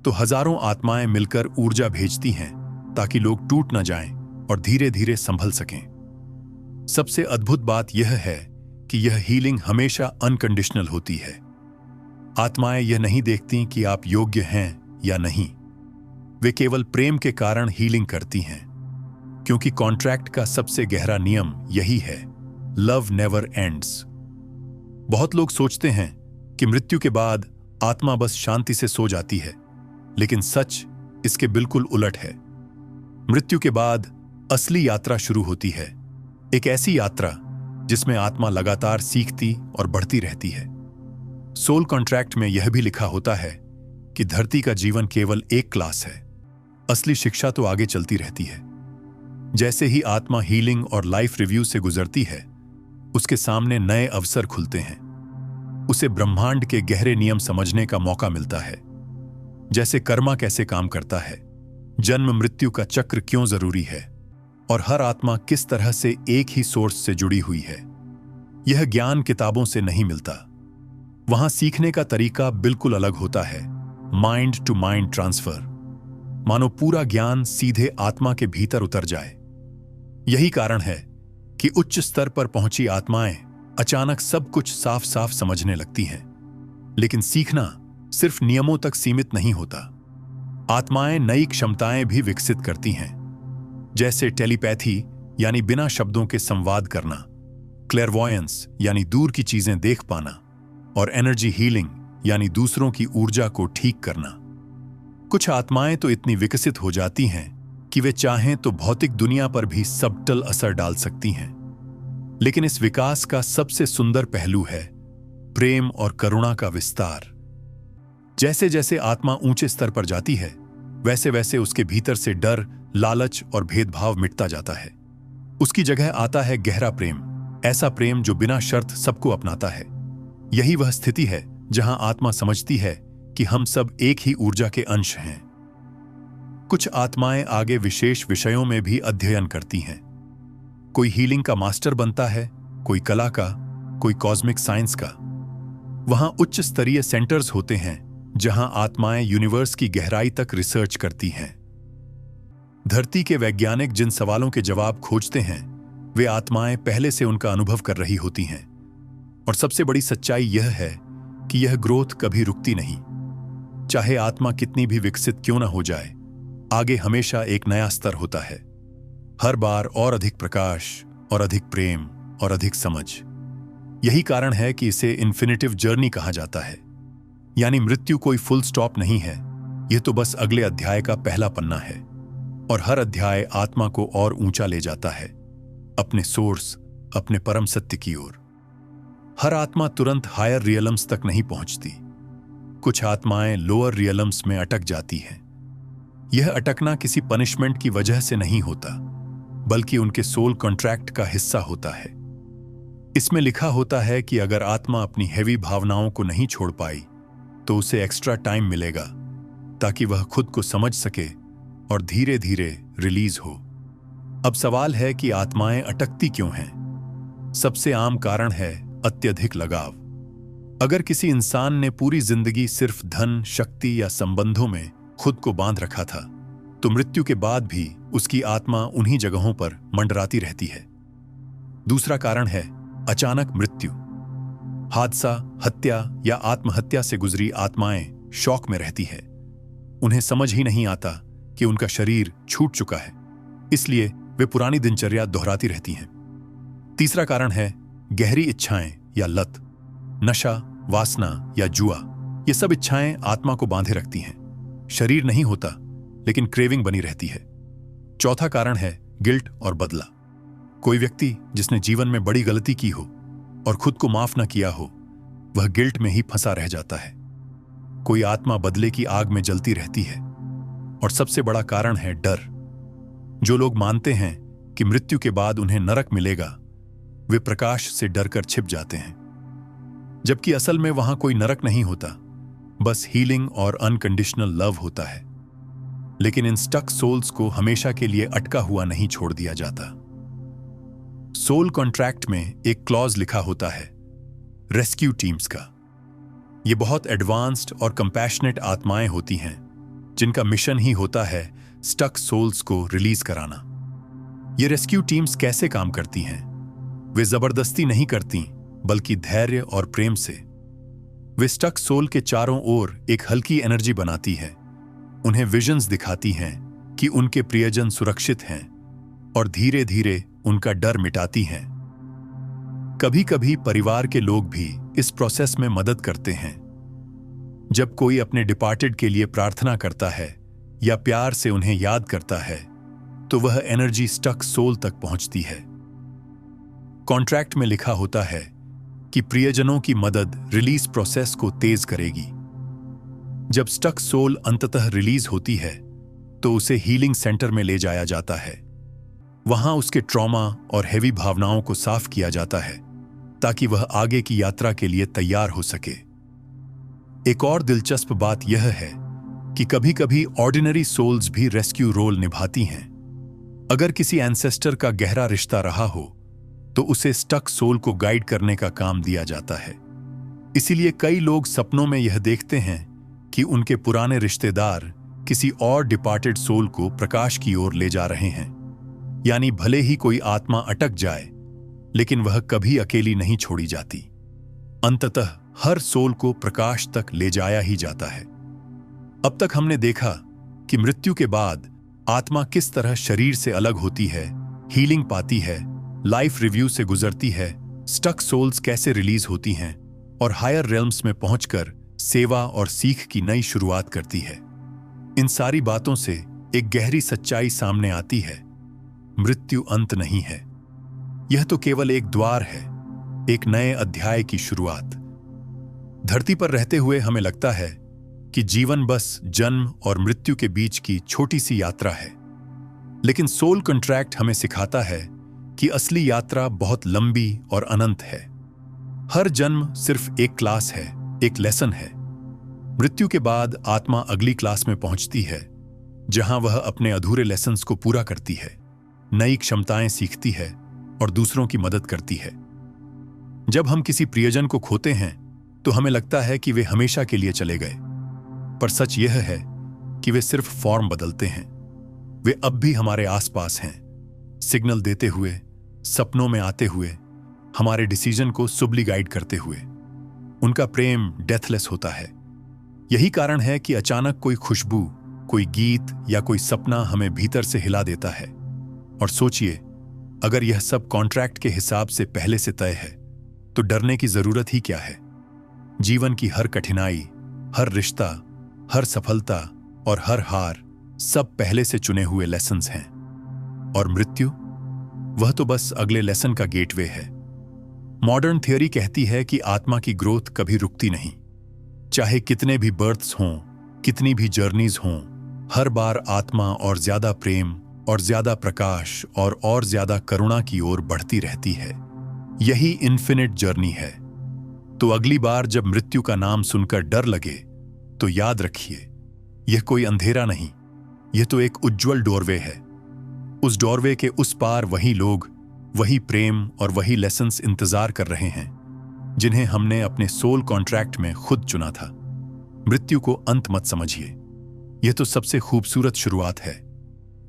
Speaker 1: तो हजारों आत्माएं मिलकर ऊर्जा भेजती हैं ताकि लोग टूट न जाएं और धीरे धीरे संभल सकें। सबसे अद्भुत बात यह है कि यह हीलिंग हमेशा अनकंडीशनल होती है। आत्माएं यह नहीं देखती कि आप योग्य हैं या नहीं। वे केवल प्रेम के कारण हीलिंग करती हैं, क्योंकि कॉन्ट्रैक्ट का सबसे गहरा नियम यही है, लव नेवर एंड्स। बहुत लोग सोचते हैं कि मृत्यु के बाद आत्मा बस शांति से सो जाती है, लेकिन सच इसके बिल्कुल उलट है। मृत्यु के बाद असली यात्रा शुरू होती है, एक ऐसी यात्रा जिसमें आत्मा लगातार सीखती और बढ़ती रहती है। सोल कॉन्ट्रैक्ट में यह भी लिखा होता है कि धरती का जीवन केवल एक क्लास है, असली शिक्षा तो आगे चलती रहती है। जैसे ही आत्मा हीलिंग और लाइफ रिव्यू से गुजरती है, उसके सामने नए अवसर खुलते हैं। उसे ब्रह्मांड के गहरे नियम समझने का मौका मिलता है, जैसे कर्मा कैसे काम करता है, जन्म मृत्यु का चक्र क्यों जरूरी है, और हर आत्मा किस तरह से एक ही सोर्स से जुड़ी हुई है। यह ज्ञान किताबों से नहीं मिलता। वहां सीखने का तरीका बिल्कुल अलग होता है, माइंड टू माइंड ट्रांसफर। मानो पूरा ज्ञान सीधे आत्मा के भीतर उतर जाए। यही कारण है कि उच्च स्तर पर पहुंची आत्माएं अचानक सब कुछ साफ साफ समझने लगती हैं। लेकिन सीखना सिर्फ नियमों तक सीमित नहीं होता। आत्माएं नई क्षमताएं भी विकसित करती हैं, जैसे टेलीपैथी यानी बिना शब्दों के संवाद करना, क्लेरवॉयंस यानी दूर की चीजें देख पाना, और एनर्जी हीलिंग यानी दूसरों की ऊर्जा को ठीक करना। कुछ आत्माएं तो इतनी विकसित हो जाती हैं कि वे चाहें तो भौतिक दुनिया पर भी सबटल असर डाल सकती हैं। लेकिन इस विकास का सबसे सुंदर पहलू है प्रेम और करुणा का विस्तार। जैसे जैसे आत्मा ऊंचे स्तर पर जाती है, वैसे वैसे उसके भीतर से डर, लालच और भेदभाव मिटता जाता है। उसकी जगह आता है गहरा प्रेम, ऐसा प्रेम जो बिना शर्त सबको अपनाता है। यही वह स्थिति है जहां आत्मा समझती है कि हम सब एक ही ऊर्जा के अंश हैं। कुछ आत्माएं आगे विशेष विषयों में भी अध्ययन करती हैं। कोई हीलिंग का मास्टर बनता है, कोई कला का, कोई कॉस्मिक साइंस का। वहां उच्च स्तरीय सेंटर्स होते हैं जहां आत्माएं यूनिवर्स की गहराई तक रिसर्च करती हैं। धरती के वैज्ञानिक जिन सवालों के जवाब खोजते हैं, वे आत्माएं पहले से उनका अनुभव कर रही होती हैं। और सबसे बड़ी सच्चाई यह है कि यह ग्रोथ कभी रुकती नहीं। चाहे आत्मा कितनी भी विकसित क्यों न हो जाए, आगे हमेशा एक नया स्तर होता है, हर बार और अधिक प्रकाश और अधिक प्रेम और अधिक समझ। यही कारण है कि इसे इन्फिनिटिव जर्नी कहा जाता है। यानी मृत्यु कोई फुल स्टॉप नहीं है, यह तो बस अगले अध्याय का पहला पन्ना है, और हर अध्याय आत्मा को और ऊंचा ले जाता है, अपने सोर्स, अपने परम सत्य की ओर। हर आत्मा तुरंत हायर रियलम्स तक नहीं पहुंचती। कुछ आत्माएं लोअर रियलम्स में अटक जाती हैं। यह अटकना किसी पनिशमेंट की वजह से नहीं होता, बल्कि उनके सोल कॉन्ट्रैक्ट का हिस्सा होता है। इसमें लिखा होता है कि अगर आत्मा अपनी हेवी भावनाओं को नहीं छोड़ पाई तो उसे एक्स्ट्रा टाइम मिलेगा ताकि वह खुद को समझ सके और धीरे धीरे रिलीज हो। अब सवाल है कि आत्माएं अटकती क्यों हैं? सबसे आम कारण है अत्यधिक लगाव। अगर किसी इंसान ने पूरी जिंदगी सिर्फ धन, शक्ति या संबंधों में खुद को बांध रखा था, तो मृत्यु के बाद भी उसकी आत्मा उन्हीं जगहों पर मंडराती रहती है। दूसरा कारण है अचानक मृत्यु। हादसा, हत्या या आत्महत्या से गुजरी आत्माएं शॉक में रहती है। उन्हें समझ ही नहीं आता कि उनका शरीर छूट चुका है, इसलिए वे पुरानी दिनचर्या दोहराती रहती हैं। तीसरा कारण है गहरी इच्छाएं या लत। नशा, वासना या जुआ, ये सब इच्छाएं आत्मा को बांधे रखती हैं। शरीर नहीं होता, लेकिन क्रेविंग बनी रहती है। चौथा कारण है गिल्ट और बदला। कोई व्यक्ति जिसने जीवन में बड़ी गलती की हो और खुद को माफ न किया हो, वह गिल्ट में ही फंसा रह जाता है। कोई आत्मा बदले की आग में जलती रहती है। और सबसे बड़ा कारण है डर। जो लोग मानते हैं कि मृत्यु के बाद उन्हें नरक मिलेगा, वे प्रकाश से डरकर छिप जाते हैं, जबकि असल में वहां कोई नरक नहीं होता, बस हीलिंग और अनकंडीशनल लव होता है। लेकिन इन स्टक सोल्स को हमेशा के लिए अटका हुआ नहीं छोड़ दिया जाता। सोल कॉन्ट्रैक्ट में एक क्लॉज लिखा होता है रेस्क्यू टीम्स का। ये बहुत एडवांस्ड और कंपैशनेट आत्माएं होती हैं, जिनका मिशन ही होता है स्टक सोल्स को रिलीज कराना। ये रेस्क्यू टीम्स कैसे काम करती हैं? वे जबरदस्ती नहीं करती, बल्कि धैर्य और प्रेम से। वे स्टक सोल के चारों ओर एक हल्की एनर्जी बनाती है, उन्हें विजन्स दिखाती हैं कि उनके प्रियजन सुरक्षित हैं, और धीरे धीरे उनका डर मिटाती हैं। कभी कभी परिवार के लोग भी इस प्रोसेस में मदद करते हैं। जब कोई अपने डिपार्टेड के लिए प्रार्थना करता है या प्यार से उन्हें याद करता है, तो वह एनर्जी स्टक सोल तक पहुंचती है। कॉन्ट्रैक्ट में लिखा होता है कि प्रियजनों की मदद रिलीज प्रोसेस को तेज करेगी। जब स्टक सोल अंततः रिलीज होती है, तो उसे हीलिंग सेंटर में ले जाया जाता है। वहां उसके ट्रॉमा और हेवी भावनाओं को साफ किया जाता है, ताकि वह आगे की यात्रा के लिए तैयार हो सके। एक और दिलचस्प बात यह है कि कभी कभी ऑर्डिनरी सोल्स भी रेस्क्यू रोल निभाती हैं। अगर किसी एंसेस्टर का गहरा रिश्ता रहा हो, तो उसे स्टक सोल को गाइड करने का काम दिया जाता है। इसीलिए कई लोग सपनों में यह देखते हैं कि उनके पुराने रिश्तेदार किसी और डिपार्टेड सोल को प्रकाश की ओर ले जा रहे हैं। यानी भले ही कोई आत्मा अटक जाए, लेकिन वह कभी अकेली नहीं छोड़ी जाती। अंततः हर सोल को प्रकाश तक ले जाया ही जाता है। अब तक हमने देखा कि मृत्यु के बाद आत्मा किस तरह शरीर से अलग होती है, हीलिंग पाती है, लाइफ रिव्यू से गुजरती है, स्टक सोल्स कैसे रिलीज होती हैं और हायर रेल्म्स में पहुंचकर सेवा और सीख की नई शुरुआत करती है। इन सारी बातों से एक गहरी सच्चाई सामने आती है, मृत्यु अंत नहीं है। यह तो केवल एक द्वार है, एक नए अध्याय की शुरुआत। धरती पर रहते हुए हमें लगता है कि जीवन बस जन्म और मृत्यु के बीच की छोटी सी यात्रा है, लेकिन सोल कॉन्ट्रैक्ट हमें सिखाता है कि असली यात्रा बहुत लंबी और अनंत है। हर जन्म सिर्फ एक क्लास है, एक लेसन है। मृत्यु के बाद आत्मा अगली क्लास में पहुंचती है, जहां वह अपने अधूरे लेसन्स को पूरा करती है, नई क्षमताएं सीखती है और दूसरों की मदद करती है। जब हम किसी प्रियजन को खोते हैं, तो हमें लगता है कि वे हमेशा के लिए चले गए, पर सच यह है कि वे सिर्फ फॉर्म बदलते हैं। वे अब भी हमारे आसपास हैं, सिग्नल देते हुए, सपनों में आते हुए, हमारे डिसीजन को सुबली गाइड करते हुए। उनका प्रेम डेथलेस होता है। यही कारण है कि अचानक कोई खुशबू कोई गीत या कोई सपना हमें भीतर से हिला देता है। और सोचिए, अगर यह सब कॉन्ट्रैक्ट के हिसाब से पहले से तय है तो डरने की जरूरत ही क्या है। जीवन की हर कठिनाई, हर रिश्ता, हर सफलता और हर हार सब पहले से चुने हुए लेसन्स हैं। और मृत्यु, वह तो बस अगले लेसन का गेटवे है। मॉडर्न थियोरी कहती है कि आत्मा की ग्रोथ कभी रुकती नहीं। चाहे कितने भी बर्थ्स हों, कितनी भी जर्नीज हों, हर बार आत्मा और ज्यादा प्रेम और ज्यादा प्रकाश और ज्यादा करुणा की ओर बढ़ती रहती है। यही इन्फिनिट जर्नी है। तो अगली बार जब मृत्यु का नाम सुनकर डर लगे तो याद रखिए, यह कोई अंधेरा नहीं, यह तो एक उज्जवल डोरवे है। उस डोरवे के उस पार वही लोग, वही प्रेम और वही लेसन्स इंतजार कर रहे हैं जिन्हें हमने अपने सोल कॉन्ट्रैक्ट में खुद चुना था। मृत्यु को अंत मत समझिए, यह तो सबसे खूबसूरत शुरुआत है।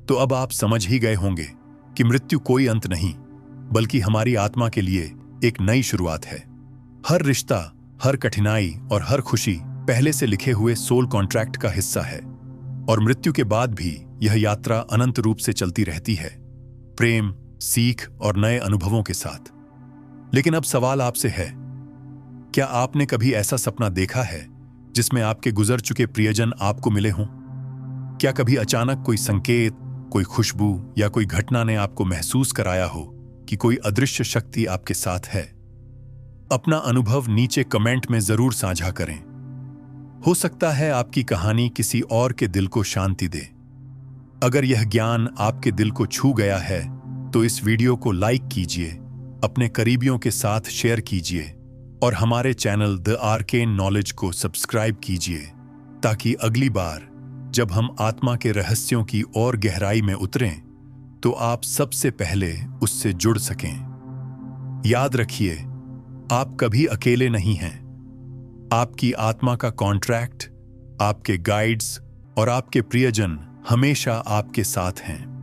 Speaker 1: तो अब आप समझ ही गए होंगे कि मृत्यु कोई अंत नहीं, बल्कि हमारी आत्मा के लिए एक नई शुरुआत है। हर रिश्ता, हर कठिनाई और हर खुशी पहले से लिखे हुए सोल कॉन्ट्रैक्ट का हिस्सा है। और मृत्यु के बाद भी यह यात्रा अनंत रूप से चलती रहती है, प्रेम, सीख और नए अनुभवों के साथ। लेकिन अब सवाल आपसे है, क्या आपने कभी ऐसा सपना देखा है जिसमें आपके गुजर चुके प्रियजन आपको मिले हों? क्या कभी अचानक कोई संकेत, कोई खुशबू या कोई घटना ने आपको महसूस कराया हो कि कोई अदृश्य शक्ति आपके साथ है? अपना अनुभव नीचे कमेंट में जरूर साझा करें। हो सकता है आपकी कहानी किसी और के दिल को शांति दे। अगर यह ज्ञान आपके दिल को छू गया है तो इस वीडियो को लाइक कीजिए, अपने करीबियों के साथ शेयर कीजिए और हमारे चैनल द आर्केन नॉलेज को सब्सक्राइब कीजिए, ताकि अगली बार जब हम आत्मा के रहस्यों की और गहराई में उतरें तो आप सबसे पहले उससे जुड़ सकें। याद रखिए, आप कभी अकेले नहीं हैं। आपकी आत्मा का कॉन्ट्रैक्ट, आपके गाइड्स और आपके प्रियजन हमेशा आपके साथ हैं।